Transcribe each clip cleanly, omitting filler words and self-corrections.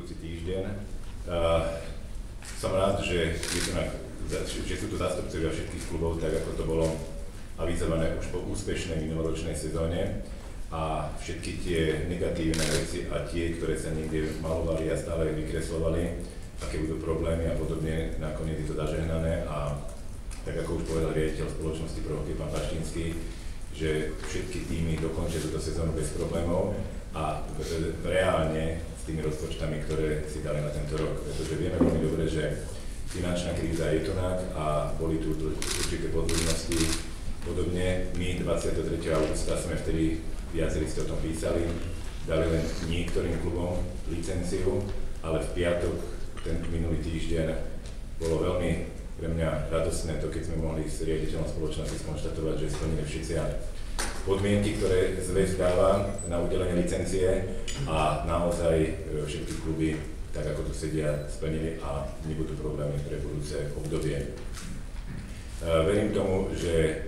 budúci týždeň. Som rád, že sú tu zástupcovia všetkých klubov, tak ako to bolo avizované už po úspešnej minuloročnej sezóne. A všetky tie negatívne veci a tie, ktoré sa niekde malovali a stále vykreslovali, aké budú problémy a podobne, nakoniec je to zažehnané. A tak ako už povedal riaditeľ spoločnosti Pro hokej pán Paštinský, že všetky týmy dokončia túto sezónu bez problémov a reálne s tými rozpočtami, ktoré si dali na tento rok. Pretože vieme veľmi dobre, že finančná kríza je tunak a boli tu určité podľudnosti. Podobne my 23. augusta sme vtedy, viacerí ste o tom písali, dali len niektorým klubom licenciu, ale v piatok, ten minulý týždeň, bolo veľmi pre mňa radostné to, keď sme mohli s riaditeľom spoločnosti skonštatovať, že splnili všetci podmienky, ktoré zväz dáva na udelenie licencie a naozaj všetky kluby, tak ako tu sedia, splnili a nebudú problémy pre budúce obdobie. Verím tomu, že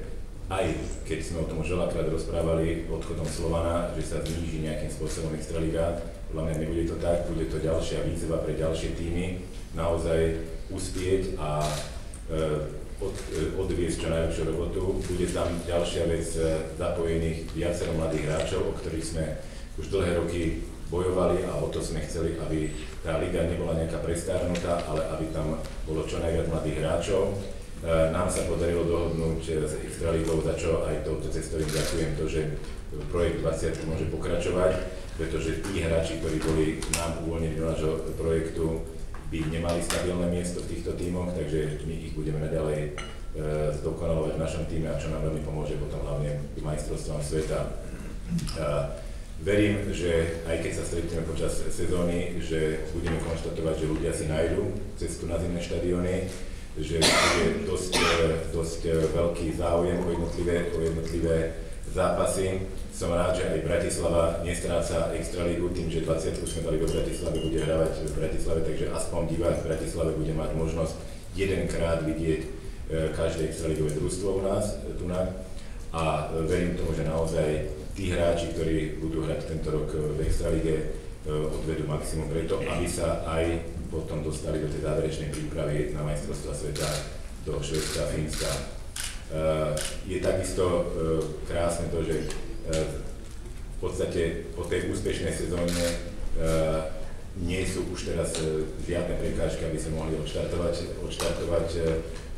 aj keď sme o tom už veľakrát rozprávali odchodom Slovana, že sa zníži nejakým spôsobom extraliga, podľa mňa nebude to tak, bude to ďalšia výzva pre ďalšie týmy, naozaj uspieť a odviesť čo najlepšiu robotu. Bude tam ďalšia vec zapojených viacero mladých hráčov, o ktorých sme už dlhé roky bojovali a o to sme chceli, aby tá liga nebola nejaká prestárnutá, ale aby tam bolo čo najviac mladých hráčov. Nám sa podarilo dohodnúť s Extraligou, za čo aj touto cestou im ďakujem to, že projekt 20 môže pokračovať, pretože tí hráči, ktorí boli nám uvoľnení do nášho projektu, by nemali stabilné miesto v týchto tímoch, takže my ich budeme naďalej zdokonalovať v našom týme a čo nám veľmi pomôže potom hlavne majstrovstvám sveta. Verím, že aj keď sa stretneme počas sezóny, že budeme konštatovať, že ľudia si nájdu cestu na zimné štadióny, že bude dosť veľký záujem o jednotlivé zápasy. Som rád, že aj Bratislava nestráca Extraligu tým, že 20 sme dali do Bratislavy, bude hrávať v Bratislave, takže aspoň divák v Bratislave bude mať možnosť jedenkrát vidieť každé extraligové družstvo u nás tu a verím tomu, že naozaj tí hráči, ktorí budú hrať tento rok v Extralige, odvedú maximum preto, aby sa aj potom dostali do tej záverečnej prípravy na majstrovstvá sveta do Švédska a Fínska. Je takisto krásne to, že v podstate po tej úspešnej sezóne nie sú už teraz žiadne prekážky, aby sme mohli odštartovať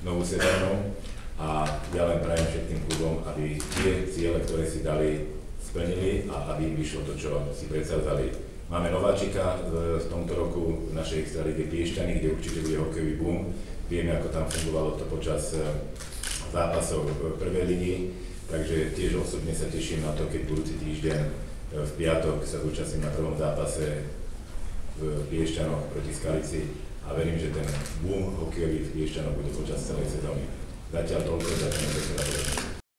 novú sezónu a ja len prajem všetkým klubom, aby tie ciele, ktoré si dali, splnili a aby im vyšlo to, čo si predsavzali. Máme nováčika v tomto roku v našej Extralige Piešťany, kde určite bude hokejový boom. Vieme, ako tam fungovalo to počas zápasov prvej ligy, takže tiež osobne sa teším na to, keď budúci týždeň v piatok sa zúčastním na prvom zápase v Piešťanoch proti Skalici a verím, že ten boom hokejový v Piešťanoch bude počas celej sezóny. Zatiaľ toľko, začneme.